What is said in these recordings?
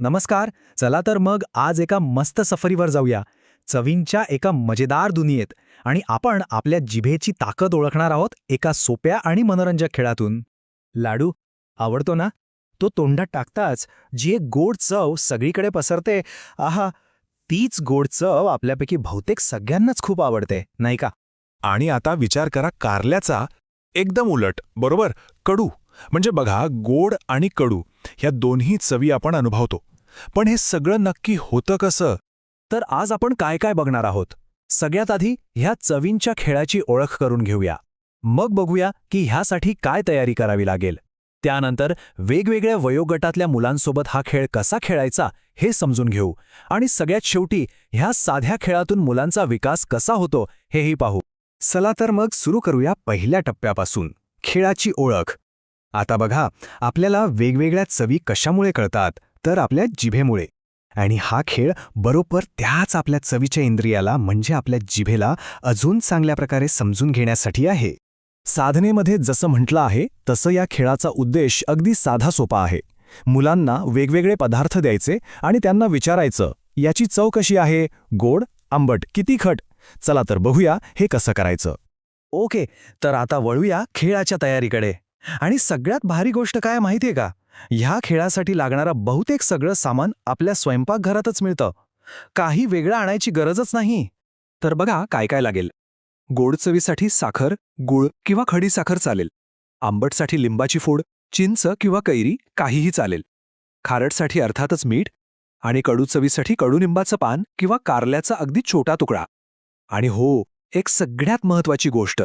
नमस्कार. चला तर मग आज एका मस्त सफरीवर जाऊया. चवींच्या एका मजेदार दुनियेत. आणि आपण आपल्या जिभेची ताकद ओळखणार आहोत एका सोप्या आणि मनोरंजक खेळातून. लाडू आवडतो ना? तो तोंडात टाकताच जी एक गोड चव सगळीकडे पसरते, आहा, तीच गोड चव आपल्यापैकी बहुतेक सगळ्यांनाच खूप आवडते, नाही का? आणि आता विचार करा कारल्याचा. एकदम उलट, बरोबर. कडू. म्हणजे बघा, गोड आणि कडू ह्या दोन्ही चवी आपण अनुभवतो. पण हे सगळं नक्की होतं कसं? तर आज आपण काय काय बघणार आहोत. सगळ्यात आधी ह्या चवींच्या खेळाची ओळख करून घेऊया. मग बघूया की ह्यासाठी काय तयारी करावी लागेल. त्यानंतर वेगवेगळ्या वयोगटातल्या मुलांसोबत हा खेळ कसा खेळायचा हे समजून घेऊ. आणि सगळ्यात शेवटी ह्या साध्या खेळातून मुलांचा विकास कसा होतो हेही पाहू. चला तर मग सुरू करूया पहिल्या टप्प्यापासून, खेळाची ओळख. आता बघा, आपल्याला वेगवेगळ्या चवी कशामुळे कळतात, तर आपल्या जिभेमुळे. आणि हा खेळ बरोबर त्याच आपल्या चवीच्या इंद्रियाला म्हणजे आपल्या जिभेला अजून चांगल्या प्रकारे समजून घेण्यासाठी आहे. साधनेमध्ये जसं म्हटलं आहे तसं या खेळाचा उद्देश अगदी साधा सोपा आहे. मुलांना वेगवेगळे पदार्थ द्यायचे आणि त्यांना विचारायचं, याची चव कशी आहे, गोड, आंबट की तिखट? चला तर बघूया हे कसं करायचं. ओके, तर आता वळूया खेळाच्या तयारीकडे. आणि सगळ्यात भारी गोष्ट काय माहितीये का? ह्या खेळासाठी लागणारं बहुतेक सगळं सामान आपल्या स्वयंपाकघरातच मिळतं. काही वेगळं आणायची गरजच नाही. तर बघा काय काय लागेल. गोड चवीसाठी साखर, गूळ किंवा खडी साखर चालेल. आंबटसाठी लिंबाची फोड, चिंच किंवा कैरी काहीही चालेल. खारटसाठी अर्थातच मीठ. आणि कडू चवीसाठी कडुनिंबाचं पान किंवा कारल्याचा अगदी छोटा तुकडा. आणि हो, एक सगळ्यात महत्वाची गोष्ट,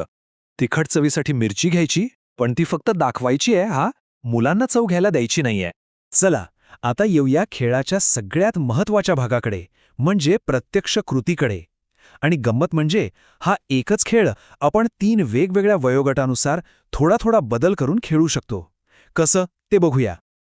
तिखट चवीसाठी मिरची घ्यायची, पण ती फक्त दाखवायची आहे, हा, मुलांना चव घ्यायला द्यायची नाहीये. चला आता येऊया खेळाच्या सगळ्यात महत्वाच्या भागाकडे, म्हणजे प्रत्यक्ष कृतीकडे. आणि गंमत म्हणजे हा एकच खेळ आपण 3 वेगवेगळ्या वयोगटानुसार थोडा थोडा बदल करून खेळू शकतो. कसं ते बघूया.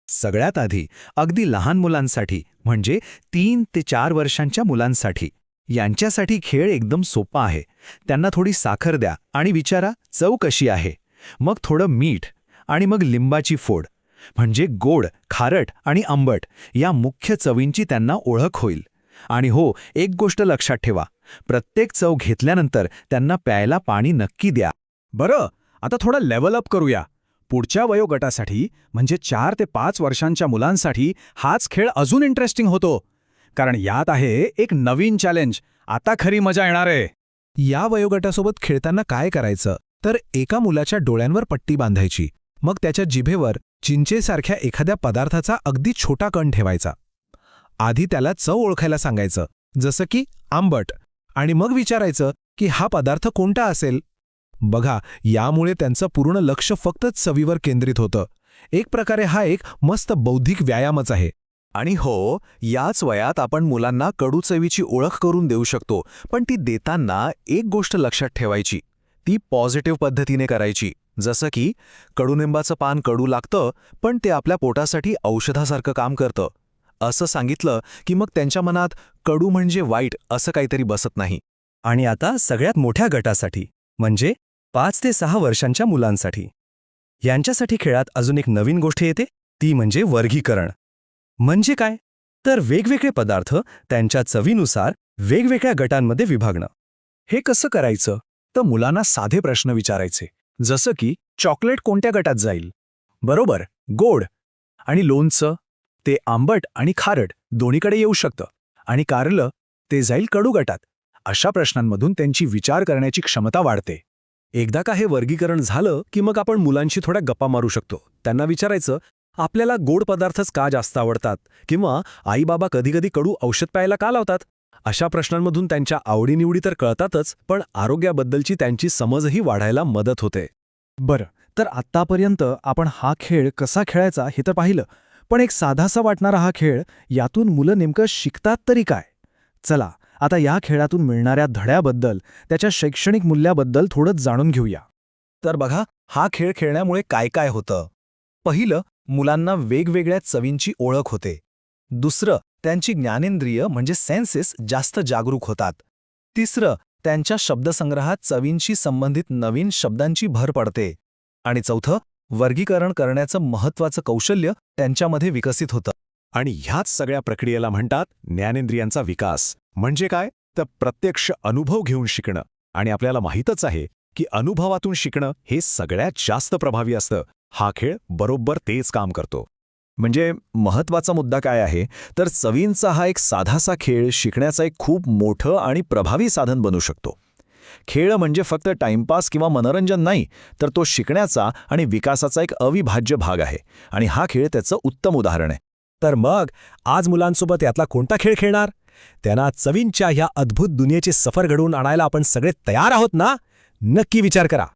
सगळ्यात आधी अगदी लहान मुलांसाठी, म्हणजे 3 ते 4 वर्षांच्या मुलांसाठी, यांच्यासाठी खेळ एकदम सोपा आहे. त्यांना थोडी साखर द्या आणि विचारा चव कशी आहे. मग थोडं मीठ आणि मग लिंबाची फोड, म्हणजे गोड, खारट आणि आंबट या मुख्य चवींची त्यांना ओळख होईल. आणि हो, एक गोष्ट लक्षात ठेवा, प्रत्येक चव घेतल्यानंतर त्यांना प्यायला पाणी नक्की द्या. बरं, आता थोडा लेव्हल अप करूया. पुढच्या वयोगटासाठी म्हणजे 4 ते 5 वर्षांच्या मुलांसाठी हाच खेळ अजून इंटरेस्टिंग होतो. कारण यात आहे एक नवीन चॅलेंज. आता खरी मजा येणार आहे. या वयोगटासोबत खेळताना काय करायचं, तर एका मुलाच्या डोळ्यांवर पट्टी बांधायची. मग त्याच्या जिभेवर चिंचेसारख्या एखाद्या पदार्थाचा अगदी छोटा कण ठेवायचा. आधी त्याला चव ओळखायला सांगायचं, जसं की आंबट, आणि मग विचारायचं की हा पदार्थ कोणता असेल. बघा, यामुळे त्यांचं पूर्ण लक्ष फक्त चवीवर केंद्रित होतं. एक प्रकारे हा एक मस्त बौद्धिक व्यायामच आहे. आणि हो, याच वयात आपण मुलांना कडू चवीची ओळख करून देऊ शकतो, पण ती देताना एक गोष्ट लक्षात ठेवायची, ती पॉझिटिव्ह पद्धतीने करायची. जसं की कडुनिंबाचं पान कडू लागतं, पण ते आपल्या पोटासाठी औषधासारखं काम करतं, असं सांगितलं की मग त्यांच्या मनात कडू म्हणजे वाईट असं काहीतरी बसत नाही. आणि आता सगळ्यात मोठ्या गटासाठी, म्हणजे 5 ते 6 वर्षांच्या मुलांसाठी, यांच्यासाठी खेळात अजून एक नवीन गोष्ट येते, ती म्हणजे वर्गीकरण. म्हणजे काय, तर वेगवेगळे पदार्थ त्यांच्या चवीनुसार वेगवेगळ्या गटांमध्ये विभागणं. हे कसं करायचं, तर मुलांना साधे प्रश्न विचारायचे, जसं की चॉकलेट कोणत्या गटात जाईल, बरोबर, गोड आणि लोणचं ते आंबट आणि खारट दोन्हीकडे येऊ शकतं, आणि कारलं ते जाईल कडू गटात. अशा प्रश्नांमधून त्यांची विचार करण्याची क्षमता वाढते. एकदा का हे वर्गीकरण झालं की मग आपण मुलांशी थोड्या गप्पा मारू शकतो. त्यांना विचारायचं, आपल्याला गोड पदार्थच का जास्त आवडतात, किंवा आई बाबा कधीकधी कडू औषध प्यायला का लावतात. अशा प्रश्नांमधून त्यांच्या आवडीनिवडी तर कळतातच, पण आरोग्याबद्दलची त्यांची समजही वाढायला मदत होते. बरं, तर आत्तापर्यंत आपण हा खेळ कसा खेळायचा हे तर पाहिलं, पण एक साधासा वाटणारा हा खेळ, यातून मुलं नेमकं शिकतात तरी काय? चला आता या खेळातून मिळणाऱ्या धड्याबद्दल, त्याच्या शैक्षणिक मूल्याबद्दल थोडं जाणून घेऊया. तर बघा, हा खेळ खेळण्यामुळे काय काय होतं. पहिलं, मुलांना वेगवेगळ्या चवींची ओळख होते. दुसरं, त्यांची ज्ञानेंद्रिय म्हणजे सेन्सेस जास्त जागरूक होतात. तिसरं, त्यांच्या शब्दसंग्रहात चवींशी संबंधित नवीन शब्दांची भर पडते. आणि चौथं, वर्गीकरण करण्याचं महत्त्वाचं कौशल्य त्यांच्यामध्ये विकसित होतं. आणि ह्याच सगळ्या प्रक्रियेला म्हणतात ज्ञानेंद्रियांचा विकास. म्हणजे काय? तर प्रत्यक्ष अनुभव घेऊन शिकणं. आणि आपल्याला माहीतच आहे की अनुभवातून शिकणं हे सगळ्यात जास्त प्रभावी असतं. हा खेळ बरोबर तेच काम करतो. म्हणजे महत्त्वाचा मुद्दा काय आहे तर चवींचा हा एक साधासा खेळ शिकण्याचा एक खूप मोठं आणि प्रभावी साधन बनू शकतो. खेळ म्हणजे फक्त टाइमपास किंवा मनोरंजन नाही, तर तो शिकण्याचा आणि विकासाचा एक अविभाज्य भाग आहे. आणि हा खेळ त्याचं उत्तम उदाहरण आहे. तर मग आज मुलांसोबत यातला कोणता खेळ खेळणार? त्यांना चवींच्या ह्या अद्भुत दुनियेची सफर घडवून आणायला आपण सगळे तयार आहोत ना? नक्की विचार करा.